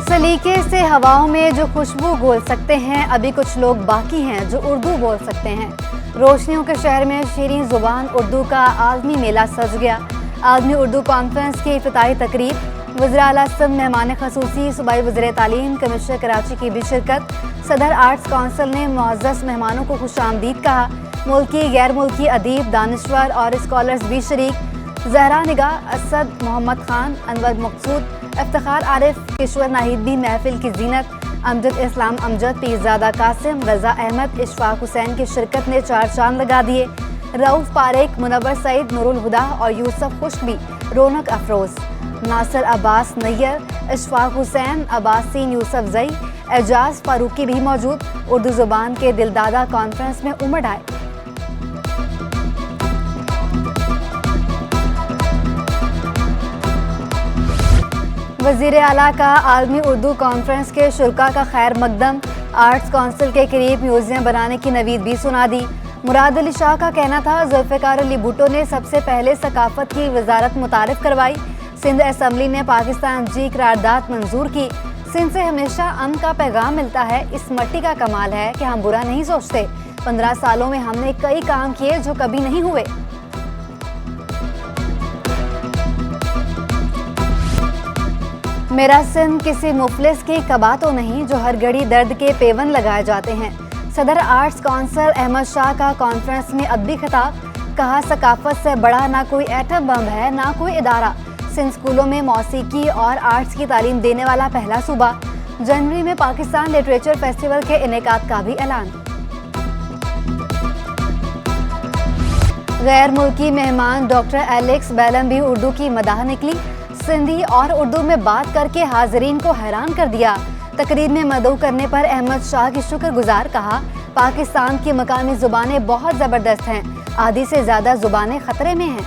सलीके से हवाओं में जो खुशबू घोल सकते हैं, अभी कुछ लोग बाकी हैं जो उर्दू बोल सकते हैं। रोशनियों के शहर में शीरीं जुबान उर्दू का आलमी मेला सज गया। आलमी उर्दू कॉन्फ्रेंस की इफ्तिताही तकरीब, वज़ीर आला सिंध मेहमान खसूसी सूबाई वज़ीर तालीम कमिश्नर कराची की भी शिरकत। सदर आर्ट्स काउंसिल ने मुअज़्ज़ज़ मेहमानों को खुशामदीद कहा। मुल्की गैर मुल्की अदीब, दानिश्वर और स्कॉलर्स भी शरीक। जहरा निगाह, असद मोहम्मद खान, अनवर मकसूद, इफ्तिखार आरिफ, किश्वर नाहिद भी महफिल की जीनत। अमजद इस्लाम अमजद, पीरजादा कासिम, रजा अहमद, इशफाक हुसैन की शिरकत ने चार चांद लगा दिए। रऊफ पारेख, मुनव्वर सईद, नूरुल हुदा और यूसुफ खुश्क भी रौनक अफरोज। नासिर अब्बास नैयर, इशफाक हुसैन, अब्बासीन यूसुफ जई, एजाज फारूकी भी मौजूद। उर्दू ज़ुबान के दिलदादा कॉन्फ्रेंस में उमड़ आए। वज़ीर आला का आलमी उर्दू कॉन्फ्रेंस के शुरका का खैर मकदम। आर्ट्स काउंसिल के करीब म्यूजियम बनाने की नवीद भी सुना दी। मुराद अली शाह का कहना था, जुल्फ़िकार अली भुट्टो ने सबसे पहले सकाफत की वजारत मुतारिफ करवाई। सिंध असम्बली ने पाकिस्तान जी करारदाद मंजूर की। सिंध से हमेशा अमन का पैगाम मिलता है। इस मट्टी का कमाल है कि हम बुरा नहीं सोचते। 15 सालों में हमने कई काम किए जो कभी नहीं हुए। मेरा सिंध किसी मुफलिस की कबा तो नहीं जो हर घड़ी दर्द के पेवन लगाए जाते हैं। सदर आर्ट्स काउंसिल अहमद शाह का कॉन्फ्रेंस में अदबी खिताब, कहा सकाफत से बड़ा ना कोई एटम बम है ना कोई इदारा। सिंध स्कूलों में मौसीकी और आर्ट्स की तालीम देने वाला पहला सूबा। जनवरी में पाकिस्तान लिटरेचर फेस्टिवल के इनेकाद का भी ऐलान। गैर मुल्की मेहमान डॉक्टर एलेक्स बेलम भी उर्दू की मदाह निकली। सिंधी और उर्दू में बात करके हाजरीन को हैरान कर दिया। तकरीर में मदऊ करने पर अहमद शाह की शुक्रगुजार, कहा पाकिस्तान की मकामी जुबानें बहुत ज़बरदस्त हैं, आधी से ज़्यादा जुबानें खतरे में हैं।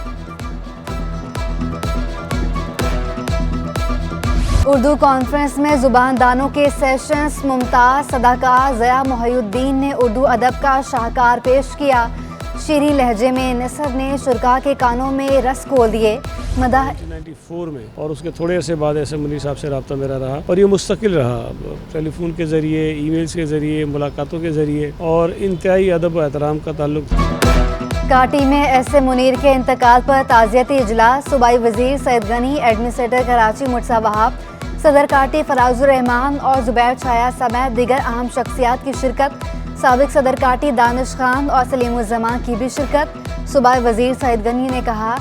उर्दू कॉन्फ्रेंस में जुबानदानों के सेशंस मुमताज़ सदाकत ज़या मोहिउद्दीन ने उर्दू अदब का शाहकार पेश किया। शीरी लहजे में नसर ने शुरका के कानों में रस खोल दिए। मदाह 1994 में और उसके थोड़े अरसे बाद ऐसे मुनीर साहब से रब्ता मेरा रहा और ये मुस्तकिल रहा, टेलीफोन के ज़रिए, ईमेल्स के ज़रिए, मुलाकातों के ज़रिए, और इंतहाई अदब व एहतराम का ताल्लुक था। काटी में ऐसे मुनीर के इंतकाल पर ताज़ियती इजलास, सूबाई वज़ीर सैयद गनी, एडमिनिस्ट्रेटर कराची मुर्तज़ा वहाब, सदर काटी फराजुर रहमान और जुबैर छाया समेत दीगर अहम शख्सियात की शिरकत। साबिक सदर काटी दानिश खान और सलीमुज़्ज़मान की भी शिरकत। सूबाई वज़ीर सैयद गनी ने कहा,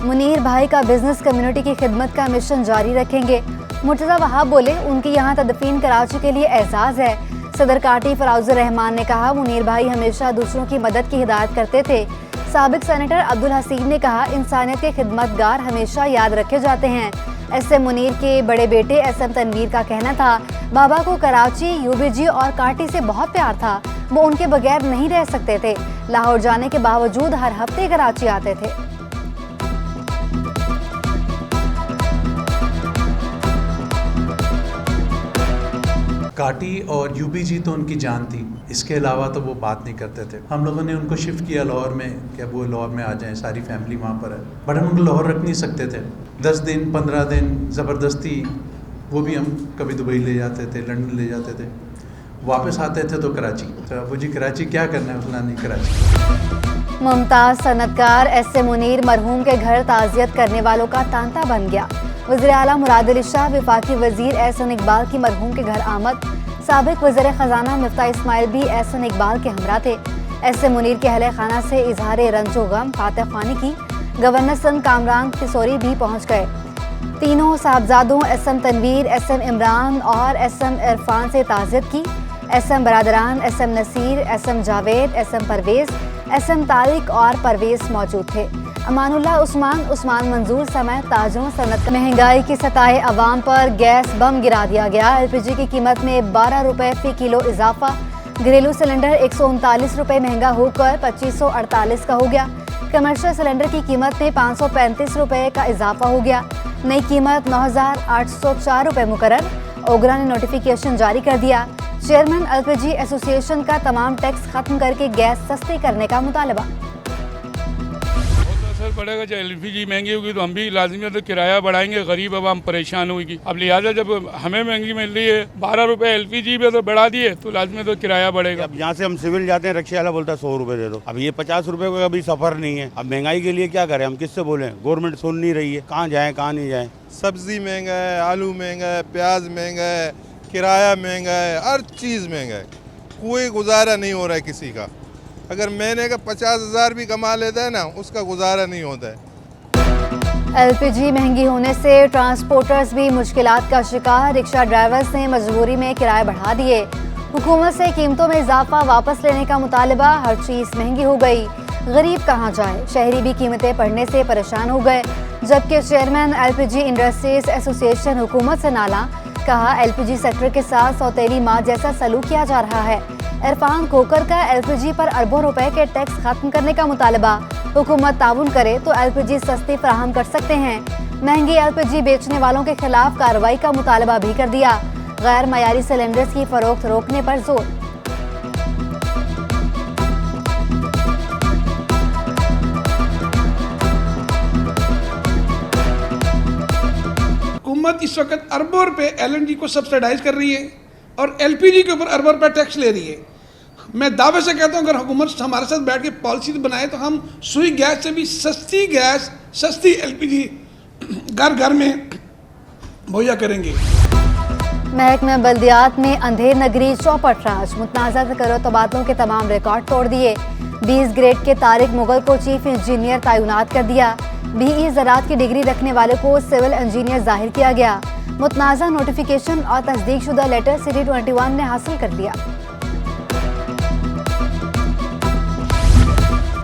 मुनीर भाई का बिजनेस कम्युनिटी की खिदमत का मिशन जारी रखेंगे। मुर्तज़ा वहाब बोले, उनकी यहाँ तदफीन कराची के लिए एजाज़ है। सदर काटी फराजुर रहमान ने कहा, मुनीर भाई हमेशा दूसरों की मदद की हिदायत करते थे। साबिक सेनेटर अब्दुल हसीन ने कहा, इंसानियत के खिदमतगार हमेशा याद रखे जाते हैं। एस एम मुनीर के बड़े बेटे एस एम तनवीर का कहना था, बाबा को कराची, यूबीजी और काटी से बहुत प्यार था। वो उनके बगैर नहीं रह सकते थे। लाहौर जाने के बावजूद हर हफ्ते कराची आते थे। काटी और यूबीजी तो उनकी जान थी, इसके अलावा तो वो बात नहीं करते थे। हम लोगों ने उनको शिफ्ट किया लाहौर में कि अब वो लाहौर में आ जाएं, सारी फैमिली वहाँ पर है। बट हम उनको लाहौर रख नहीं सकते थे। 10 दिन 15 दिन ज़बरदस्ती वो भी हम कभी दुबई ले जाते थे, लंदन ले जाते थे, वापस आते थे तो कराची। तो अब जी कराची क्या करना है, उसना नहीं कराची। मुमताज़ सनतकार एस एम मुनीर मरहूम के घर ताज़ियत करने वालों का तांता बन गया। वज़ीर आला मुराद अली शाह, वफाकी वज़ीर एहसन इकबाल की मरहूम के घर आमद। साबिक वज़ीर ख़जाना मिफ्ता इस्माइल भी एहसन इकबाल के हमरा थे। एस एम मुनीर के अहले खाना से इजहार रंजो गम फातह ख़्वानी की। गवर्नर सिंध कामरान तिसोरी भी पहुँच गए। तीनों साहबजादों S M Tanvir, S M Imran और एस एम इरफान से ताज़ियत की। एस एम बरादरान, S M Nasir, S M Javed, S M Parvez, S M Tariq और परवेज़ मौजूद थे। अमानुल्लाह उस्मान, उस्मान मंजूर समेत ताजरों सनत। महंगाई की सताए अवाम पर गैस बम गिरा दिया गया। LPG की कीमत में 12 रुपये फ़ी किलो इजाफा। घरेलू सिलेंडर 139 रुपये महंगा होकर 2548 का हो गया। कमर्शियल सिलेंडर की कीमत में 535 रुपये का इजाफा हो गया। नई कीमत 9804 रुपये मुकर्रर। ओगरा ने नोटिफिकेशन जारी कर दिया। चेयरमैन LPG एसोसिएशन का तमाम टैक्स खत्म करके गैस सस्ती करने का मुतालबा। सर पड़ेगा। जब LPG महंगी होगी तो हम भी लाजमी तो किराया बढ़ाएंगे, गरीब अब हम परेशान होगी। अब लिहाजा जब हमें महंगी मिल रही है, 12 रुपए LPG पे तो बढ़ा दिए तो लाजमी तो किराया बढ़ेगा। अब यहाँ से हम सिविल जाते हैं, रिक्शा वाला बोलता है 100 रुपए दे दो। अब ये 50 रुपए का अभी सफर नहीं है। अब महंगाई के लिए क्या करें, हम किससे बोलें? गवर्नमेंट सुन नहीं रही है, कहाँ जाए कहाँ नहीं जाए। सब्जी महंगा है, आलू महंगा है, प्याज महंगा है, किराया महंगा है, हर चीज़ महंगा है। कोई गुजारा नहीं हो रहा है किसी का। अगर महीने का 50,000 भी कमा लेता है ना, उसका गुजारा नहीं होता है। LPG महंगी होने से ट्रांसपोर्टर्स भी मुश्किलात का शिकार। रिक्शा ड्राइवर्स ने मजबूरी में किराए बढ़ा दिए। हुकूमत से कीमतों में इजाफा वापस लेने का मुतालबा। हर चीज़ महंगी हो गई, गरीब कहाँ जाए। शहरी भी कीमतें बढ़ने से परेशान हो गए। जबकि चेयरमैन LPG इंडस्ट्रीज एसोसिएशन हुकूमत से नाला। कहा LPG सेक्टर के साथ सौतेली माँ जैसा सलूक किया जा रहा है। इरफान खोकर का LPG पर अरबों रुपए के टैक्स खत्म करने का मुतालबा। हुकूमत ताउन करे तो LPG सस्ती फराहम कर सकते हैं। महंगी LPG बेचने वालों के खिलाफ कार्रवाई का मुतालबा भी कर दिया। गैर मयारी सिलेंडर्स की फरोख्त रोकने पर जोर। हुकूमत इस वक्त अरबों रुपए LNG को सब्सिडाइज कर रही है और LPG के ऊपर अरबों रुपए टैक्स ले रही है। मैं दावे से कहता हूँ अगर हुकूमत हमारे साथ बैठ के पॉलिसी बनाए तो हम सुई गैस से भी सस्ती गैस, सस्ती LPG घर घर में मुहैया करेंगे। महकमा बल्दियात में अंधेर नगरी चौपट राज। मुतनाज़ा करो तबादलों के तमाम रिकॉर्ड तोड़ दिए। 20 ग्रेड के तारिक मुगल को चीफ इंजीनियर तैनात कर दिया। BE ज़राअत की डिग्री रखने वाले को सिविल इंजीनियर जाहिर किया गया। मुतनाज़ा नोटिफिकेशन और तस्दीक शुदा लेटर सिटी 21 ने हासिल कर लिया।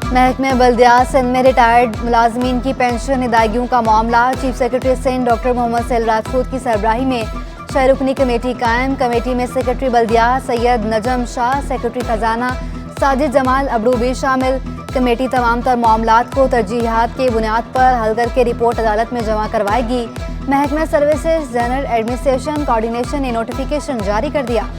महकमा बल्दियात सिंध में रिटायर्ड मुलाजमीन की पेंशन अदायगियों का मामला। Chief secretary Sindh doctor Mohammad Sail Rajput की सरबराही में 6 रुकनी कमेटी कायम। कमेटी में सेक्रेटरी बल्दियात सैयद नजम शाह, सेक्रेटरी खजाना साजिद जमाल अबड़ू भी शामिल। कमेटी तमाम तर मामलात को तरजीहात की बुनियाद पर हल करके रिपोर्ट अदालत में जमा करवाएगी। महकमा सर्विसेज जनरल एडमिनिस्ट्रेशन कोऑर्डिनेशन ने नोटिफिकेशन जारी कर दिया।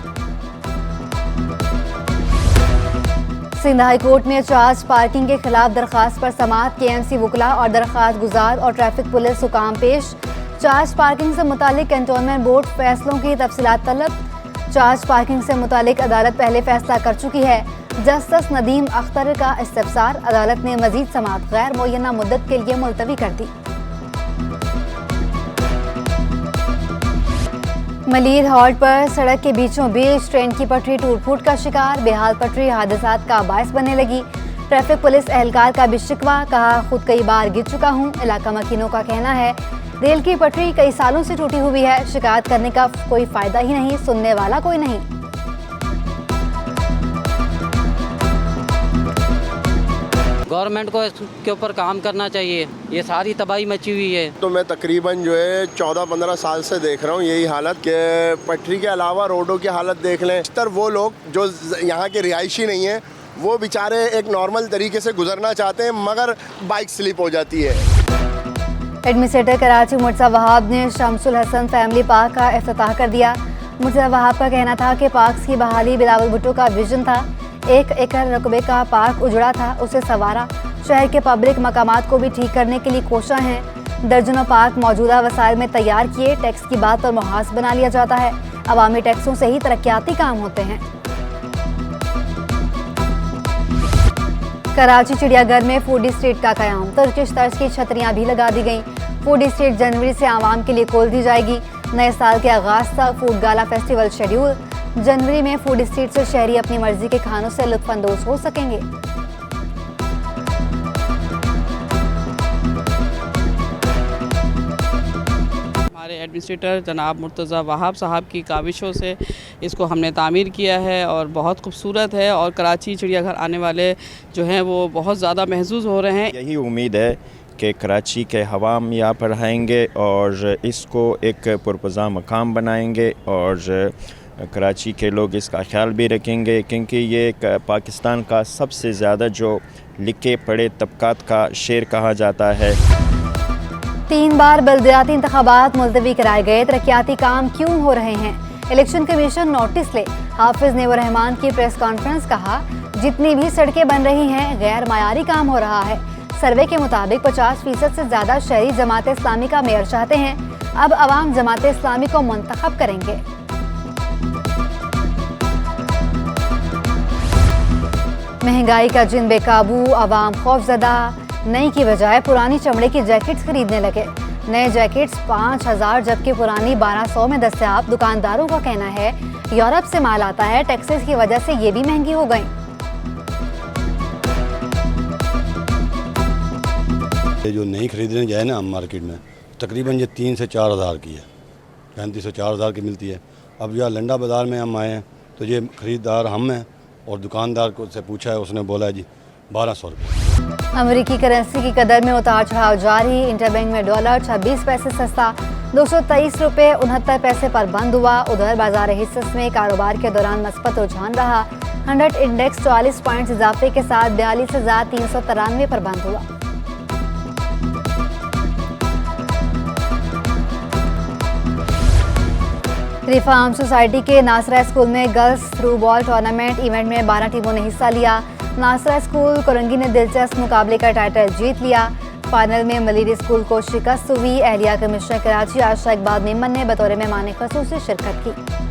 सिंध हाई कोर्ट में चार्ज पार्किंग के खिलाफ दरखास्त पर समाअत। KMC वकला और दरखास्त गुजार और ट्रैफिक पुलिस हुकाम पेश। चार्ज पार्किंग से मुतालिक कैंटोनमेंट बोर्ड फैसलों की तफसीलात तलब। चार्ज पार्किंग से मुतालिक अदालत पहले फैसला कर चुकी है। जस्टिस नदीम अख्तर का इस्तफसार। अदालत ने मजीद समाअत गैर मुय्यना मुद्दत के लिए मुलतवी कर दी। मलीर हॉल्ट पर सड़क के बीचों बीच ट्रेन की पटरी टूट फूट का शिकार। बेहाल पटरी हादसात का बायस बनने लगी। ट्रैफिक पुलिस एहलकार का भी शिकवा। कहा खुद कई बार गिर चुका हूँ। इलाका मकीनों का कहना है रेल की पटरी कई सालों से टूटी हुई है। शिकायत करने का कोई फायदा ही नहीं, सुनने वाला कोई नहीं। गवर्नमेंट को इसके ऊपर काम करना चाहिए। ये सारी तबाही मची हुई है। तो मैं तकरीबन जो है 14-15 साल से देख रहा हूँ यही हालत कि पटरी के अलावा रोडों की हालत देख लें। तर वो लोग जो यहाँ के रिहायशी नहीं हैं वो बेचारे एक नॉर्मल तरीके से गुजरना चाहते हैं मगर बाइक स्लिप हो जाती है। एडमिनिस्ट्रेटर कराची मुर्तज़ा वहाब ने शमसुल हसन फैमिली पार्क का इफ्तिताह कर दिया। मुर्तज़ा वहाब का कहना था कि पार्क की बहाली बिलावल भुट्टो का विजन था। 1 एकड़ रकबे का पार्क उजड़ा था, उसे संवारा। शहर के पब्लिक मकामात को भी ठीक करने के लिए कोशा हैं। दर्जनों पार्क मौजूदा वसाइल में तैयार किए। टैक्स की बात पर मुहाज बना लिया जाता है। अवामी टैक्सों से ही तरक्याती काम होते हैं। कराची चिड़ियाघर में फूडी स्ट्रीट का कयाम। तुर्किश तर्ज की छतरियां भी लगा दी गईं। फूडी स्ट्रीट जनवरी से आवाम के लिए खोल दी जाएगी। नए साल के आगाज तक फूड गाला फेस्टिवल शेड्यूल। जनवरी में फूड स्ट्रीट से शहरी अपनी मर्जी के खानों से लुत्फानंदोज हो सकेंगे। हमारे एडमिनिस्ट्रेटर जनाब मुर्तज़ा वहाब साहब की काविशों से इसको हमने तामीर किया है और बहुत खूबसूरत है और कराची चिड़ियाघर आने वाले जो हैं वो बहुत ज़्यादा महसूस हो रहे हैं। यही उम्मीद है कि कराची के हवाम यहाँ पर आएंगे और इसको एक पुरपज़ा मकाम बनाएंगे और कराची के लोग इसका ख्याल भी रखेंगे क्योंकि ये पाकिस्तान का सबसे ज़्यादा जो लिखे पढ़े तबकात का शहर कहा जाता है। 3 बार बल्दियाती इंतखाबात मुलतवी कराए गए। तरक्याती काम क्यों हो रहे हैं? इलेक्शन कमीशन नोटिस ले। हाफिज नेवर रहमान की प्रेस कॉन्फ्रेंस। कहा जितनी भी सड़कें बन रही हैं गैर मायारी काम हो रहा है। सर्वे के मुताबिक 50% से ज्यादा शहरी जमात इस्लामी का मेयर चाहते हैं। अब अवाम जमात इस्लामी को मुंतखब करेंगे। महंगाई का जिन बेकाबू, अवाम खौफजदा, नई की बजाय पुरानी चमड़े की जैकेट्स खरीदने लगे। नए जैकेट्स 5000 जबकि पुरानी 1200 में दस्तयाब। दुकानदारों का कहना है यूरोप से माल आता है, टैक्सेस की वजह से ये भी महंगी हो गई। ये जो नई खरीदने जाए ना हम मार्केट में, तकरीबन ये 3 से 4 हज़ार की है, 35 से 4 हज़ार की मिलती है। अब यहाँ लंडा बाज़ार में हम आए हैं तो ये ख़रीदार हम हैं और दुकानदार को से पूछा है, उसने बोला है जी 1200 रुपये। अमेरिकी करेंसी की कदर में उतार चढ़ाव जारी। इंटरबैंक में डॉलर 26 पैसे सस्ता 223 रुपये 69 पैसे पर बंद हुआ। उधर बाजार हिस्सों में कारोबार के दौरान मस्बत रुझान रहा। 100 इंडेक्स 44 पॉइंट्स इजाफे के साथ 42,393 पर बंद हुआ। रिफार्म सोसाइटी के नासरा स्कूल में girls through ball tournament event में 12 टीमों ने हिस्सा लिया। नासरा स्कूल कोरंगी ने दिलचस्प मुकाबले का टाइटल जीत लिया। फाइनल में मलीरी स्कूल को शिकस्त हुई। एहलिया कमिश्नर कराची आशा इकबाल मेमन ने बतौर मेहमान खुसूसी शिरकत की।